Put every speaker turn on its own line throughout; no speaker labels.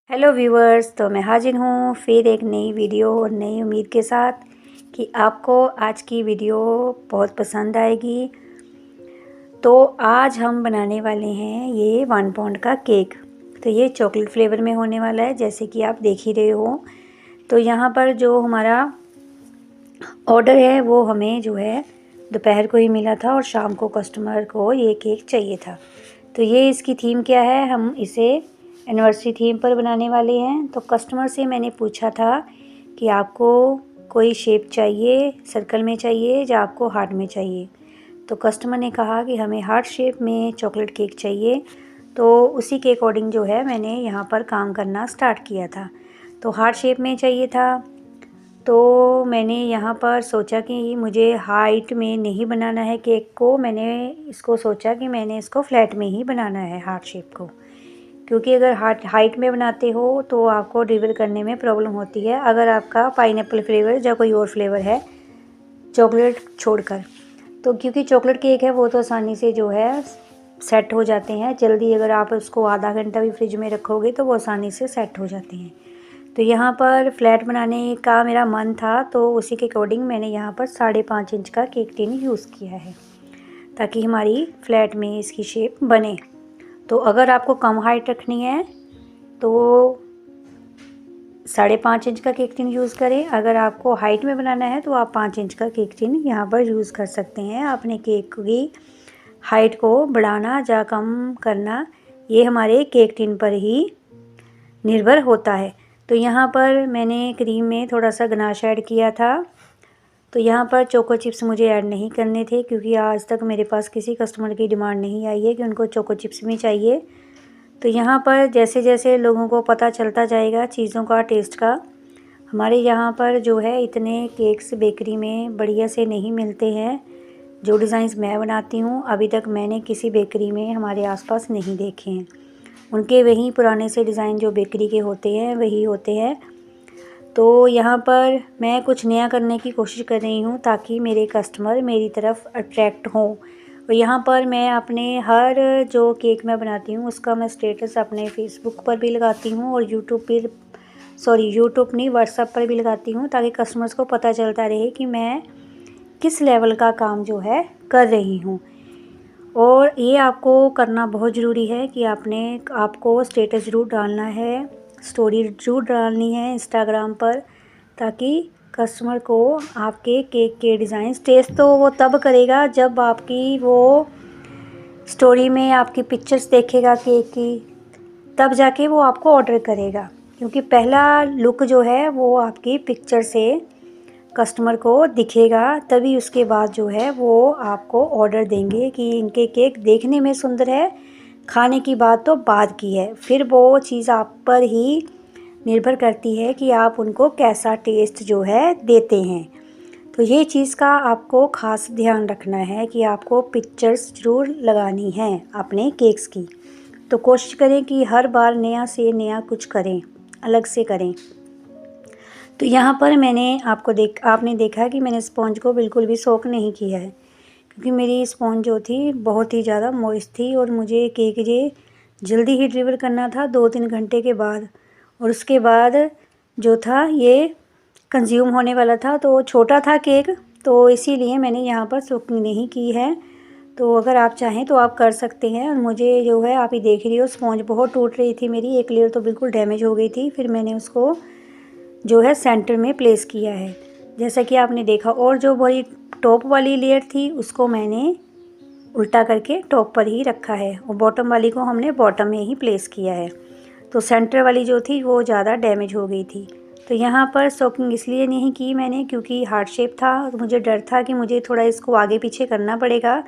Hello viewers, तो मैं हाजिर हूँ फिर एक नई वीडियो और नई उम्मीद के साथ कि आपको आज की वीडियो बहुत पसंद आएगी। तो आज हम बनाने वाले हैं ये 1 पाउंड का केक। तो ये चॉकलेट फ्लेवर में होने वाला है, जैसे कि आप देख ही रहे हो। तो यहाँ पर जो हमारा ऑर्डर है वो हमें जो है दोपहर को ही मिला था और शाम को कस्टमर को ये केक चाहिए था। तो ये इसकी थीम क्या है, हम इसे एनिवर्सरी थीम पर बनाने वाले हैं। तो कस्टमर से मैंने पूछा था कि आपको कोई शेप चाहिए, सर्कल में चाहिए या आपको हार्ट में चाहिए। तो कस्टमर ने कहा कि हमें हार्ट शेप में चॉकलेट केक चाहिए। तो उसी के अकॉर्डिंग जो है मैंने यहाँ पर काम करना स्टार्ट किया था। तो हार्ट शेप में चाहिए था। तो मैंने यहाँ पर सोचा कि मुझे हाइट में नहीं बनाना है केक को। मैंने इसको सोचा कि मैंने इसको फ्लैट में ही बनाना है हार्ट शेप को, क्योंकि अगर हाइट में बनाते हो तो आपको डिलीवर करने में प्रॉब्लम होती है, अगर आपका पाइनएप्पल फ्लेवर या कोई और फ्लेवर है चॉकलेट छोड़कर। तो क्योंकि चॉकलेट केक है वो तो आसानी से जो है सेट हो जाते हैं जल्दी। अगर आप उसको आधा घंटा भी फ्रिज में रखोगे तो वो आसानी से सेट हो जाते हैं। तो यहाँ पर फ्लैट बनाने का मेरा मन था, तो उसी के अकॉर्डिंग मैंने यहाँ पर 5.5 इंच का केक टिन यूज़ किया है ताकि हमारी फ्लैट में इसकी शेप बने। तो अगर आपको कम हाइट रखनी है तो 5.5 इंच का केक टिन यूज़ करें। अगर आपको हाइट में बनाना है तो आप 5 इंच का केक टिन यहाँ पर यूज़ कर सकते हैं। अपने केक की हाइट को बढ़ाना या कम करना ये हमारे केक टिन पर ही निर्भर होता है। तो यहाँ पर मैंने क्रीम में थोड़ा सा गनाश ऐड किया था। तो यहाँ पर चोको चिप्स मुझे ऐड नहीं करने थे, क्योंकि आज तक मेरे पास किसी कस्टमर की डिमांड नहीं आई है कि उनको चोको चिप्स भी चाहिए। तो यहाँ पर जैसे जैसे लोगों को पता चलता जाएगा चीज़ों का, टेस्ट का, हमारे यहाँ पर जो है इतने केक्स बेकरी में बढ़िया से नहीं मिलते हैं। जो डिज़ाइंस मैं बनाती हूँ अभी तक मैंने किसी बेकरी में हमारे आसपास नहीं देखे हैं। उनके वही पुराने से डिज़ाइन जो बेकरी के होते हैं वही होते हैं। तो यहाँ पर मैं कुछ नया करने की कोशिश कर रही हूँ ताकि मेरे कस्टमर मेरी तरफ अट्रैक्ट हों। और यहाँ पर मैं अपने हर जो केक मैं बनाती हूँ उसका मैं स्टेटस अपने फेसबुक पर भी लगाती हूँ और यूट्यूब नहीं, व्हाट्सएप पर भी लगाती हूँ, ताकि कस्टमर्स को पता चलता रहे कि मैं किस लेवल का काम जो है कर रही हूँ। और ये आपको करना बहुत ज़रूरी है कि आपको स्टेटस ज़रूर डालना है, स्टोरी ज़रूर डालनी है इंस्टाग्राम पर, ताकि कस्टमर को आपके केक के डिज़ाइन टेस्ट तो वो तब करेगा जब आपकी वो स्टोरी में आपकी पिक्चर्स देखेगा केक की, तब जाके वो आपको ऑर्डर करेगा। क्योंकि पहला लुक जो है वो आपकी पिक्चर से कस्टमर को दिखेगा, तभी उसके बाद जो है वो आपको ऑर्डर देंगे कि इनके केक देखने में सुंदर है, खाने की बात तो बाद की है। फिर वो चीज़ आप पर ही निर्भर करती है कि आप उनको कैसा टेस्ट जो है देते हैं। तो ये चीज़ का आपको ख़ास ध्यान रखना है कि आपको पिक्चर्स ज़रूर लगानी है अपने केक्स की। तो कोशिश करें कि हर बार नया से नया कुछ करें, अलग से करें। तो यहाँ पर आपने देखा कि मैंने स्पॉन्ज को बिल्कुल भी सोक नहीं किया है, क्योंकि मेरी स्पॉन्ज जो थी बहुत ही ज़्यादा मॉइस्ट थी और मुझे केक ये जल्दी ही डिलीवर करना था 2-3 घंटे के बाद। और उसके बाद जो था ये कंज्यूम होने वाला था, तो छोटा था केक, तो इसीलिए मैंने यहाँ पर सोकिंग नहीं की है। तो अगर आप चाहें तो आप कर सकते हैं। और मुझे जो है आप ही देख रही हो स्पॉन्ज बहुत टूट रही थी मेरी, एक लेयर तो बिल्कुल डैमेज हो गई थी। फिर मैंने उसको जो है सेंटर में प्लेस किया है, जैसा कि आपने देखा। और जो बड़ी टॉप वाली लेयर थी उसको मैंने उल्टा करके टॉप पर ही रखा है और बॉटम वाली को हमने बॉटम में ही प्लेस किया है। तो सेंटर वाली जो थी वो ज़्यादा डैमेज हो गई थी। तो यहाँ पर सोकिंग इसलिए नहीं की मैंने क्योंकि हार्ट शेप था और मुझे डर था कि मुझे थोड़ा इसको आगे पीछे करना पड़ेगा।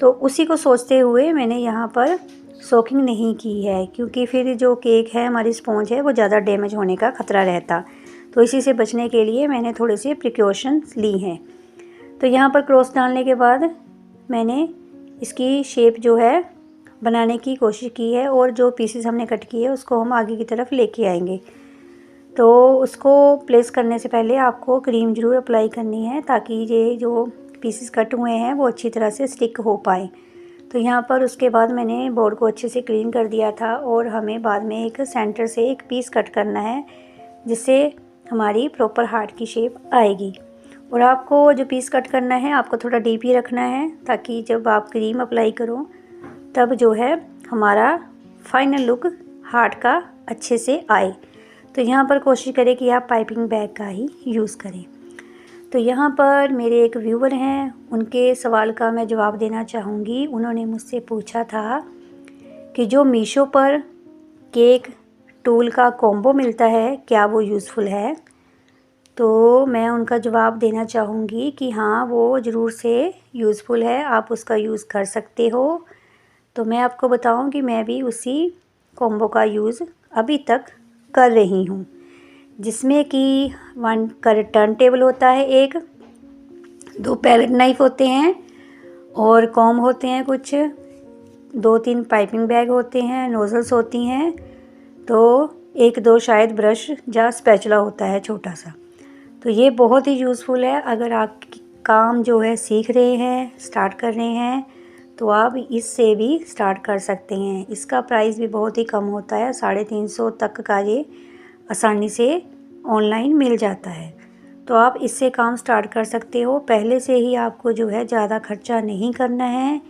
तो उसी को सोचते हुए मैंने यहाँ पर सोकिंग नहीं की है, क्योंकि फिर जो केक है हमारी स्पॉन्ज है वो ज़्यादा डैमेज होने का ख़तरा रहता। तो इसी से बचने के लिए मैंने थोड़े से प्रिकॉशंस ली हैं। तो यहाँ पर क्रॉस डालने के बाद मैंने इसकी शेप जो है बनाने की कोशिश की है और जो पीसेस हमने कट किए उसको हम आगे की तरफ लेके आएंगे। तो उसको प्लेस करने से पहले आपको क्रीम ज़रूर अप्लाई करनी है ताकि ये जो पीसेस कट हुए हैं वो अच्छी तरह से स्टिक हो पाए। तो यहाँ पर उसके बाद मैंने बोर्ड को अच्छे से क्लीन कर दिया था और हमें बाद में एक सेंटर से एक पीस कट करना है जिससे हमारी प्रॉपर हार्ट की शेप आएगी। और आपको जो पीस कट करना है आपको थोड़ा डीप ही रखना है ताकि जब आप क्रीम अप्लाई करो तब जो है हमारा फाइनल लुक हार्ट का अच्छे से आए। तो यहाँ पर कोशिश करें कि आप पाइपिंग बैग का ही यूज़ करें। तो यहाँ पर मेरे एक व्यूवर हैं, उनके सवाल का मैं जवाब देना चाहूँगी। उन्होंने मुझसे पूछा था कि जो मीशो पर केक टूल का कॉम्बो मिलता है क्या वो यूज़फुल है। तो मैं उनका जवाब देना चाहूँगी कि हाँ, वो ज़रूर से यूज़फुल है, आप उसका यूज़ कर सकते हो। तो मैं आपको बताऊँ कि मैं भी उसी कॉम्बो का यूज़ अभी तक कर रही हूँ, जिसमें कि 1 टर्न टेबल होता है, एक 2 पैलेट नाइफ़ होते हैं और कॉम होते हैं, कुछ 2-3 पाइपिंग बैग होते हैं, नोज़ल्स होती हैं, तो 1-2 शायद ब्रश या स्पैचुला होता है छोटा सा। तो ये बहुत ही यूज़फुल है। अगर आप काम जो है सीख रहे हैं, स्टार्ट कर रहे हैं, तो आप इससे भी स्टार्ट कर सकते हैं। इसका प्राइस भी बहुत ही कम होता है, 350 तक का ये आसानी से ऑनलाइन मिल जाता है। तो आप इससे काम स्टार्ट कर सकते हो। पहले से ही आपको जो है ज़्यादा खर्चा नहीं करना है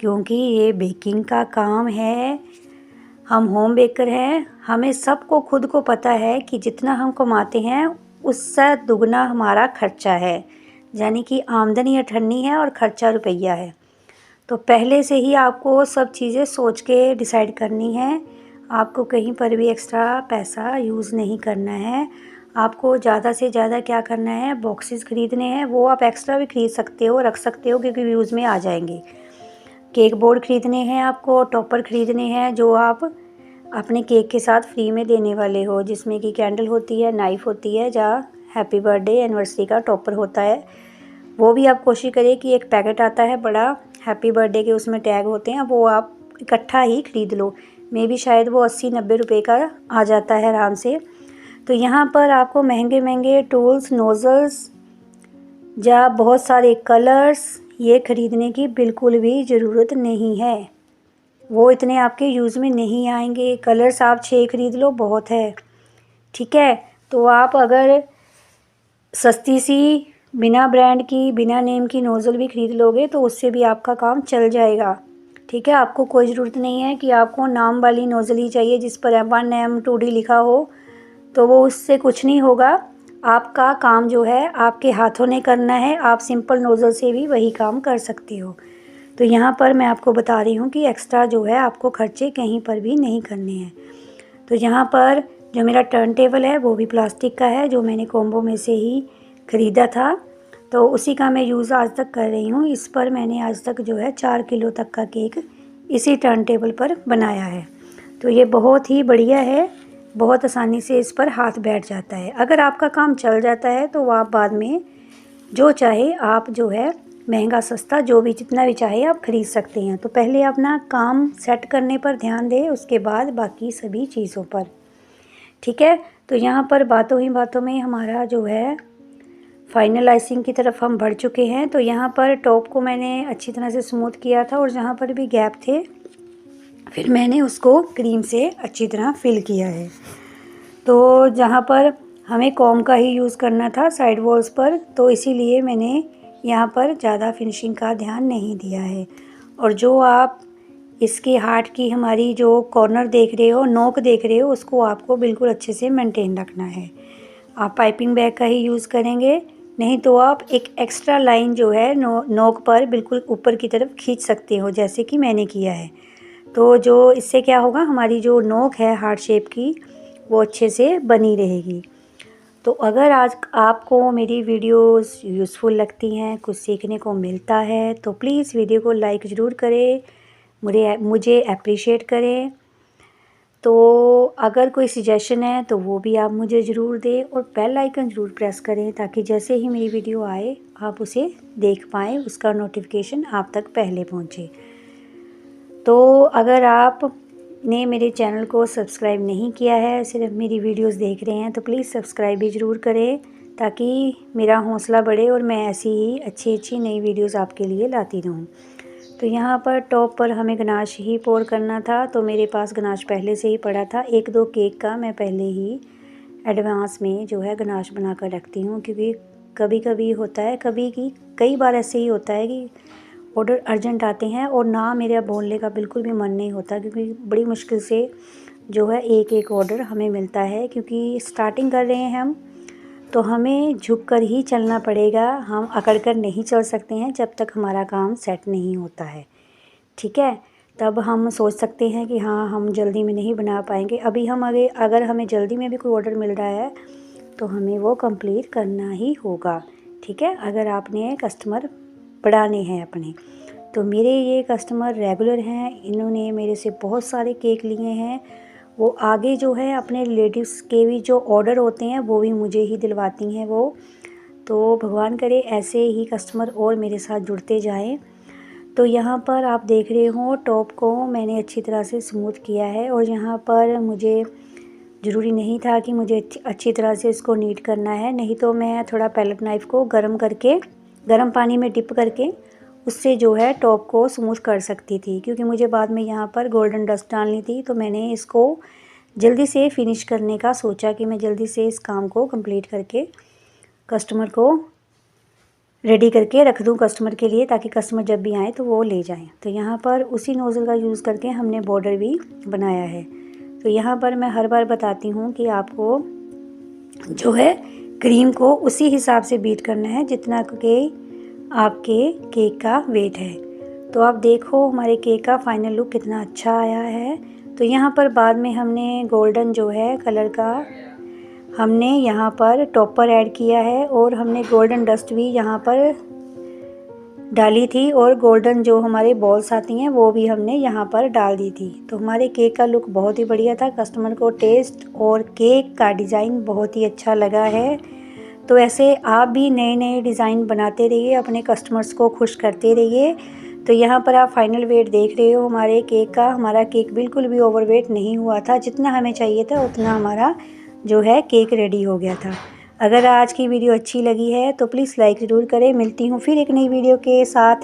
क्योंकि ये बेकिंग का काम है। हम होम बेकर हैं, हमें सबको खुद को पता है कि जितना हम कमाते हैं उससे दुगना हमारा खर्चा है, यानी कि आमदनी अठन्नी है और खर्चा रुपया है। तो पहले से ही आपको सब चीज़ें सोच के डिसाइड करनी है। आपको कहीं पर भी एक्स्ट्रा पैसा यूज़ नहीं करना है। आपको ज़्यादा से ज़्यादा क्या करना है, बॉक्सेस ख़रीदने हैं, वो आप एक्स्ट्रा भी ख़रीद सकते हो, रख सकते हो क्योंकि यूज़ में आ जाएंगे। केक बोर्ड ख़रीदने हैं आपको, टॉपर ख़रीदने हैं जो आप अपने केक के साथ फ्री में देने वाले हो, जिसमें कि कैंडल होती है, नाइफ़ होती है, जहाँ हैप्पी बर्थडे एनिवर्सरी का टॉपर होता है। वो भी आप कोशिश करें कि एक पैकेट आता है बड़ा हैप्पी बर्थडे के, उसमें टैग होते हैं, वो आप इकट्ठा ही ख़रीद लो। मे भी शायद वो 80-90 रुपये का आ जाता है आराम से। तो यहाँ पर आपको महंगे महंगे टूल्स, नोज़ल्स या बहुत सारे कलर्स ये ख़रीदने की बिल्कुल भी ज़रूरत नहीं है। वो इतने आपके यूज़ में नहीं आएंगे। कलर्स आप 6 ख़रीद लो बहुत है, ठीक है। तो आप अगर सस्ती सी बिना ब्रांड की, बिना नेम की नोज़ल भी ख़रीद लोगे तो उससे भी आपका काम चल जाएगा, ठीक है। आपको कोई ज़रूरत नहीं है कि आपको नाम वाली नोज़ल ही चाहिए जिस पर M1 M2D लिखा हो, तो वो उससे कुछ नहीं होगा। आपका काम जो है आपके हाथों ने करना है, आप सिंपल नोज़ल से भी वही काम कर सकते हो। तो यहाँ पर मैं आपको बता रही हूँ कि एक्स्ट्रा जो है आपको खर्चे कहीं पर भी नहीं करने हैं। तो यहाँ पर जो मेरा टर्न टेबल है वो भी प्लास्टिक का है, जो मैंने कॉम्बो में से ही ख़रीदा था, तो उसी का मैं यूज़ आज तक कर रही हूँ। इस पर मैंने आज तक जो है 4 किलो तक का केक इसी टर्न टेबल पर बनाया है। तो ये बहुत ही बढ़िया है, बहुत आसानी से इस पर हाथ बैठ जाता है। अगर आपका काम चल जाता है तो आप बाद में जो चाहे आप जो है महंगा सस्ता जो भी जितना भी चाहे आप ख़रीद सकते हैं। तो पहले अपना काम सेट करने पर ध्यान दें, उसके बाद बाकी सभी चीज़ों पर, ठीक है। तो यहाँ पर बातों ही बातों में हमारा जो है फाइनलाइजिंग की तरफ हम बढ़ चुके हैं। तो यहाँ पर टॉप को मैंने अच्छी तरह से स्मूथ किया था और जहाँ पर भी गैप थे फिर मैंने उसको क्रीम से अच्छी तरह फिल किया है। तो जहाँ पर हमें कॉम का ही यूज़ करना था साइड वॉल्स पर, तो इसीलिए मैंने यहाँ पर ज़्यादा फिनिशिंग का ध्यान नहीं दिया है। और जो आप इसके हार्ट की हमारी जो कॉर्नर देख रहे हो, नोक देख रहे हो, उसको आपको बिल्कुल अच्छे से मेंटेन रखना है। आप पाइपिंग बैग का ही यूज़ करेंगे, नहीं तो आप एक एक्स्ट्रा लाइन जो है नोक पर बिल्कुल ऊपर की तरफ खींच सकते हो, जैसे कि मैंने किया है। तो जो इससे क्या होगा, हमारी जो नोक है हार्ट शेप की वो अच्छे से बनी रहेगी। तो अगर आज आपको मेरी वीडियोस यूज़फुल लगती हैं, कुछ सीखने को मिलता है, तो प्लीज़ वीडियो को लाइक ज़रूर करें, मुझे अप्रिशिएट करें। तो अगर कोई सजेशन है तो वो भी आप मुझे ज़रूर दें और बेल आइकन ज़रूर प्रेस करें ताकि जैसे ही मेरी वीडियो आए आप उसे देख पाएँ, उसका नोटिफिकेशन आप तक पहले पहुँचे। तो अगर आपने मेरे चैनल को सब्सक्राइब नहीं किया है, सिर्फ मेरी वीडियोस देख रहे हैं, तो प्लीज़ सब्सक्राइब भी ज़रूर करें ताकि मेरा हौसला बढ़े और मैं ऐसी ही अच्छी अच्छी नई वीडियोस आपके लिए लाती रहूं। तो यहाँ पर टॉप पर हमें गनाश ही पोर करना था, तो मेरे पास गनाश पहले से ही पड़ा था। 1-2 केक का मैं पहले ही एडवांस में जो है गनाश बना कर रखती हूँ, क्योंकि कभी कभी होता है, कई बार ऐसे ही होता है कि ऑर्डर अर्जेंट आते हैं और ना मेरा बोलने का बिल्कुल भी मन नहीं होता, क्योंकि बड़ी मुश्किल से जो है एक ऑर्डर हमें मिलता है, क्योंकि स्टार्टिंग कर रहे हैं हम, तो हमें झुक कर ही चलना पड़ेगा। हम अकड़ कर नहीं चल सकते हैं जब तक हमारा काम सेट नहीं होता है, ठीक है। तब हम सोच सकते हैं कि हाँ, हम जल्दी में नहीं बना पाएंगे। अभी हम अगर हमें जल्दी में भी कोई ऑर्डर मिल रहा है तो हमें वो कंप्लीट करना ही होगा, ठीक है। अगर आपने कस्टमर बढ़ाने हैं अपने, तो मेरे ये कस्टमर रेगुलर हैं, इन्होंने मेरे से बहुत सारे केक लिए हैं। वो आगे जो है अपने रिलेटिव्स के भी जो ऑर्डर होते हैं वो भी मुझे ही दिलवाती हैं वो। तो भगवान करे ऐसे ही कस्टमर और मेरे साथ जुड़ते जाएं। तो यहाँ पर आप देख रहे हो टॉप को मैंने अच्छी तरह से स्मूथ किया है, और यहाँ पर मुझे ज़रूरी नहीं था कि मुझे अच्छी तरह से इसको नीट करना है, नहीं तो मैं थोड़ा पैलेट नाइफ़ को गर्म पानी में डिप करके उससे जो है टॉप को स्मूथ कर सकती थी, क्योंकि मुझे बाद में यहाँ पर गोल्डन डस्ट डालनी थी। तो मैंने इसको जल्दी से फिनिश करने का सोचा कि मैं जल्दी से इस काम को कंप्लीट करके कस्टमर को रेडी करके रख दूं कस्टमर के लिए, ताकि कस्टमर जब भी आए तो वो ले जाएं। तो यहाँ पर उसी नोज़ल का यूज़ करके हमने बॉर्डर भी बनाया है। तो यहाँ पर मैं हर बार बताती हूँ कि आपको जो है क्रीम को उसी हिसाब से बीट करना है जितना कि आपके केक का वेट है। तो आप देखो हमारे केक का फाइनल लुक कितना अच्छा आया है। तो यहाँ पर बाद में हमने गोल्डन जो है कलर का हमने यहाँ पर टॉप पर ऐड किया है, और हमने गोल्डन डस्ट भी यहाँ पर डाली थी, और गोल्डन जो हमारे बॉल्स आती हैं वो भी हमने यहाँ पर डाल दी थी। तो हमारे केक का लुक बहुत ही बढ़िया था, कस्टमर को टेस्ट और केक का डिज़ाइन बहुत ही अच्छा लगा है। तो ऐसे आप भी नए नए डिज़ाइन बनाते रहिए, अपने कस्टमर्स को खुश करते रहिए। तो यहाँ पर आप फाइनल वेट देख रहे हो हमारे केक का। हमारा केक बिल्कुल भी ओवरवेट नहीं हुआ था, जितना हमें चाहिए था उतना हमारा जो है केक रेडी हो गया था। अगर आज की वीडियो अच्छी लगी है तो प्लीज़ लाइक ज़रूर करें। मिलती हूँ फिर एक नई वीडियो के साथ।